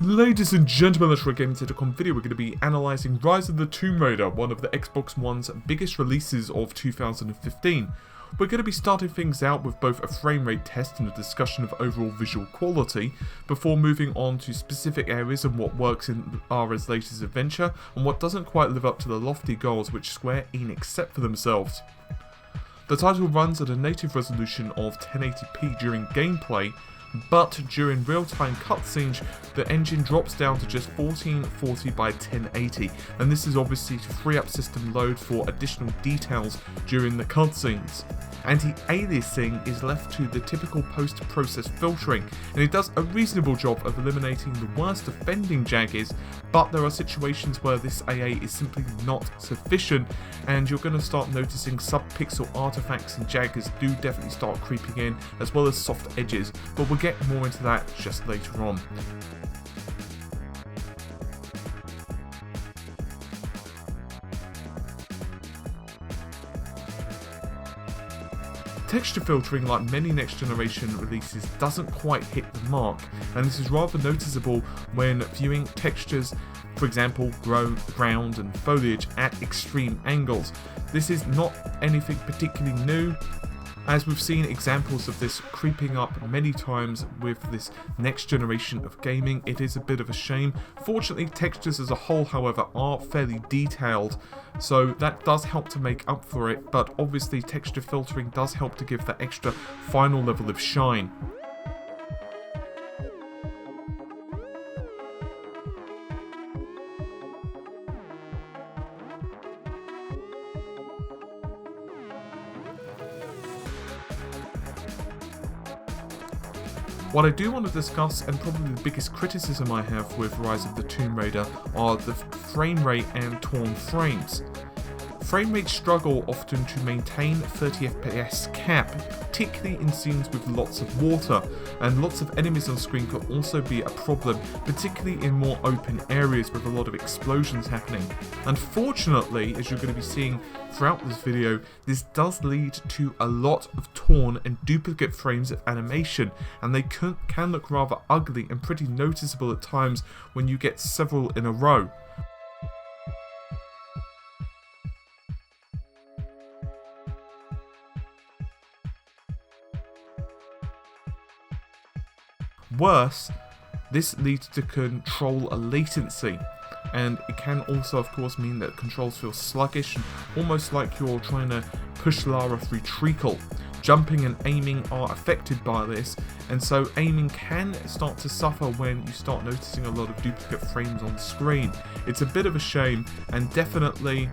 Ladies and gentlemen, let's Gaming video. We're going to be analysing Rise of the Tomb Raider, one of the Xbox One's biggest releases of 2015. We're going to be starting things out with both a frame rate test and a discussion of overall visual quality, before moving on to specific areas and what works in Lara's latest adventure, and what doesn't quite live up to the lofty goals which Square Enix set for themselves. The title runs at a native resolution of 1080p during gameplay, but during real-time cutscenes, the engine drops down to just 1440 by 1080, and this is obviously to free up system load for additional details during the cutscenes. Anti-aliasing is left to the typical post-process filtering, and it does a reasonable job of eliminating the worst offending jaggers, but there are situations where this AA is simply not sufficient, and you're going to start noticing sub-pixel artifacts and jaggers do definitely start creeping in, as well as soft edges, but we'll get more into that just later on. Texture filtering, like many next generation releases, doesn't quite hit the mark, and this is rather noticeable when viewing textures, for example ground and foliage, at extreme angles. This is not anything particularly new, as we've seen examples of this creeping up many times with this next generation of gaming. It is a bit of a shame. Fortunately, textures as a whole, however, are fairly detailed, so that does help to make up for it, but obviously texture filtering does help to give that extra final level of shine. What I do want to discuss, and probably the biggest criticism I have with Rise of the Tomb Raider, are the frame rate and torn frames. Frame rates struggle often to maintain 30 FPS cap, particularly in scenes with lots of water, and lots of enemies on screen could also be a problem, particularly in more open areas with a lot of explosions happening. Unfortunately, as you're going to be seeing throughout this video, this does lead to a lot of torn and duplicate frames of animation, and they can look rather ugly and pretty noticeable at times when you get several in a row. Worse, this leads to control latency, and it can also of course mean that controls feel sluggish and almost like you're trying to push Lara through treacle. Jumping and aiming are affected by this, and so aiming can start to suffer when you start noticing a lot of duplicate frames on screen. It's a bit of a shame, and definitely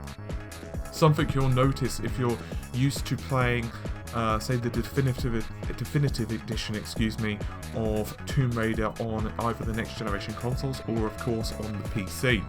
something you'll notice if you're used to playing say the definitive edition, of Tomb Raider on either the next generation consoles or of course on the PC.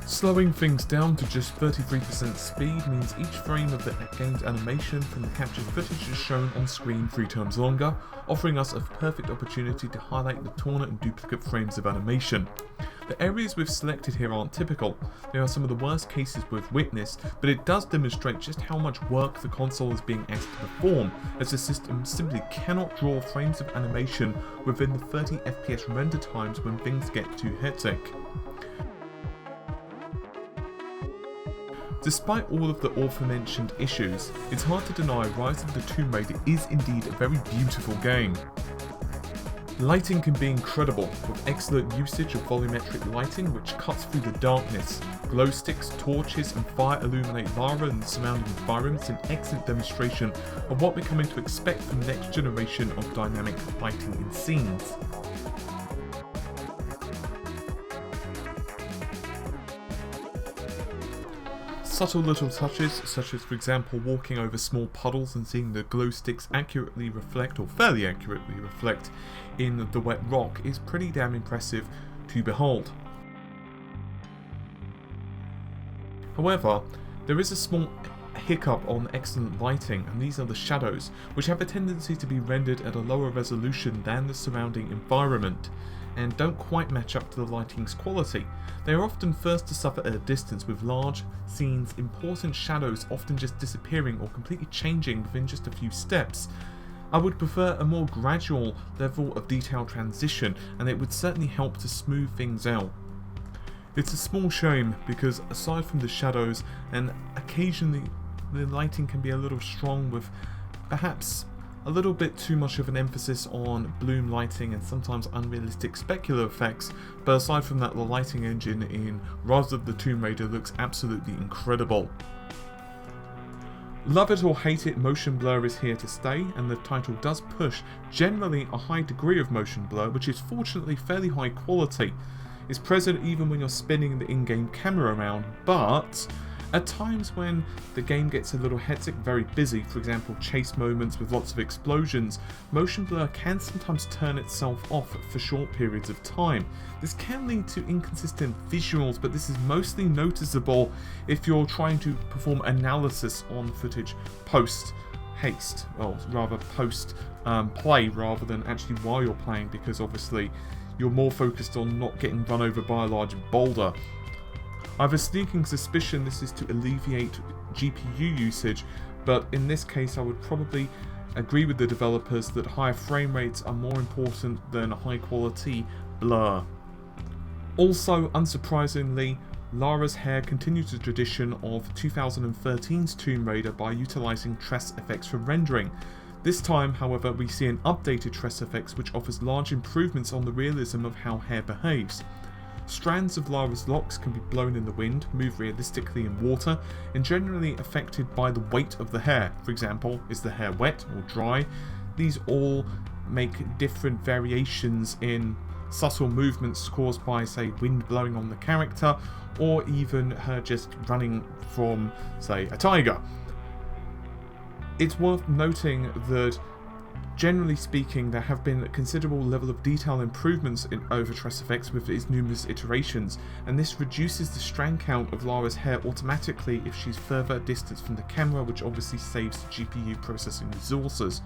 Slowing things down to just 33% speed means each frame of the game's animation from the captured footage is shown on screen 3 times longer, offering us a perfect opportunity to highlight the torn and duplicate frames of animation. The areas we've selected here aren't typical. They are some of the worst cases we've witnessed, but it does demonstrate just how much work the console is being asked to perform, as the system simply cannot draw frames of animation within the 30 FPS render times when things get too hectic. Despite all of the aforementioned issues, it's hard to deny Rise of the Tomb Raider is indeed a very beautiful game. Lighting can be incredible, with excellent usage of volumetric lighting which cuts through the darkness. Glow sticks, torches and fire illuminate Lara and the surrounding environments, an excellent demonstration of what we're coming to expect from the next generation of dynamic lighting in scenes. Subtle little touches, such as for example walking over small puddles and seeing the glow sticks accurately reflect, or fairly accurately reflect, in the wet rock, is pretty damn impressive to behold. However, there is a small hiccup on excellent lighting, and these are the shadows, which have a tendency to be rendered at a lower resolution than the surrounding environment, and don't quite match up to the lighting's quality. They are often first to suffer at a distance, with large scenes' important shadows often just disappearing or completely changing within just a few steps. I would prefer a more gradual level of detail transition, and it would certainly help to smooth things out. It's a small shame because aside from the shadows, and occasionally the lighting can be a little strong with perhaps a little bit too much of an emphasis on bloom lighting and sometimes unrealistic specular effects, but aside from that, the lighting engine in Rise of the Tomb Raider looks absolutely incredible. Love it or hate it, motion blur is here to stay, and the title does push generally a high degree of motion blur, which is fortunately fairly high quality. It's present even when you're spinning the in-game camera around, but at times when the game gets a little hectic, very busy, for example chase moments with lots of explosions, motion blur can sometimes turn itself off for short periods of time. This can lead to inconsistent visuals, but this is mostly noticeable if you're trying to perform analysis on footage post-haste, well rather post-play rather than actually while you're playing, because obviously you're more focused on not getting run over by a large boulder. I have a sneaking suspicion this is to alleviate GPU usage, but in this case I would probably agree with the developers that higher frame rates are more important than high quality blur. Also, unsurprisingly, Lara's hair continues the tradition of 2013's Tomb Raider by utilising tress effects for rendering. This time, however, we see an updated tress effects which offers large improvements on the realism of how hair behaves. Strands of Lara's locks can be blown in the wind, move realistically in water, and generally affected by the weight of the hair. For example, is the hair wet or dry? These all make different variations in subtle movements caused by, say, wind blowing on the character, or even her just running from, say, a tiger. It's worth noting that generally speaking, there have been a considerable level of detail improvements in over tress effects with its numerous iterations, and this reduces the strand count of Lara's hair automatically if she's further distance from the camera, which obviously saves GPU processing resources.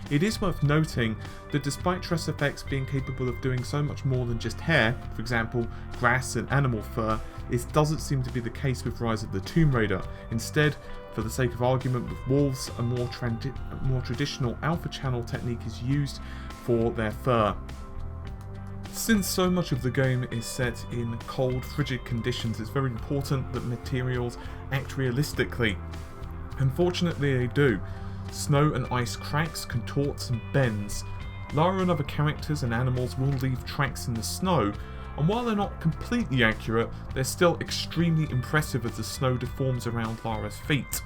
It is worth noting that despite tress effects being capable of doing so much more than just hair, for example grass and animal fur, it doesn't seem to be the case with Rise of the Tomb Raider. Instead, for the sake of argument with wolves, a more traditional alpha channel technique is used for their fur. Since so much of the game is set in cold, frigid conditions, it's very important that materials act realistically. Unfortunately they do. Snow and ice cracks, contorts and bends. Lara and other characters and animals will leave tracks in the snow, and while they're not completely accurate, they're still extremely impressive as the snow deforms around Lara's feet.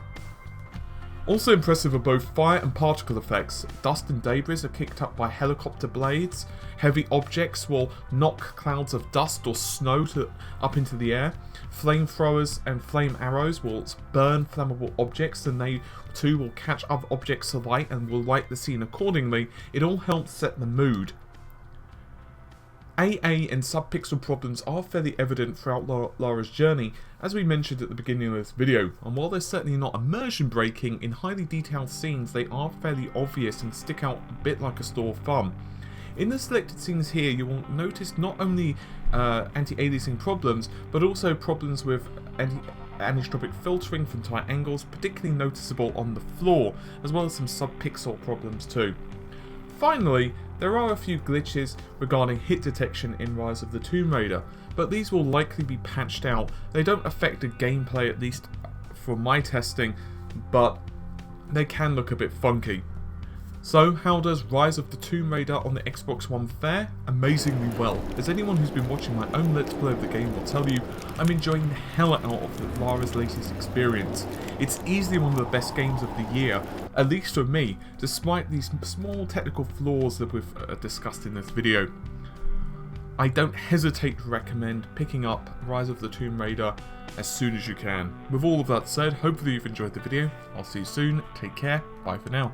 Also impressive are both fire and particle effects. Dust and debris are kicked up by helicopter blades. Heavy objects will knock clouds of dust or snow up into the air. Flamethrowers and flame arrows will burn flammable objects, and they too will catch other objects alight and will light the scene accordingly. It all helps set the mood. Aa and Sub-Pixel Problems are fairly evident throughout Lara's journey, as we mentioned at the beginning of this video, and while they're certainly not immersion breaking, in highly detailed scenes they are fairly obvious and stick out a bit like a sore thumb. In the selected scenes here you will notice not only anti-aliasing problems, but also problems with anisotropic filtering from tight angles, particularly noticeable on the floor, as well as some sub-pixel problems too. Finally, there are a few glitches regarding hit detection in Rise of the Tomb Raider, but these will likely be patched out. They don't affect the gameplay, at least from my testing, but they can look a bit funky. So how does Rise of the Tomb Raider on the Xbox One fare? Amazingly well. As anyone who's been watching my own Let's Play of the game will tell you, I'm enjoying the hell out of Lara's latest experience. It's easily one of the best games of the year, at least for me, despite these small technical flaws that we've discussed in this video. I don't hesitate to recommend picking up Rise of the Tomb Raider as soon as you can. With all of that said, hopefully you've enjoyed the video. I'll see you soon, take care, bye for now.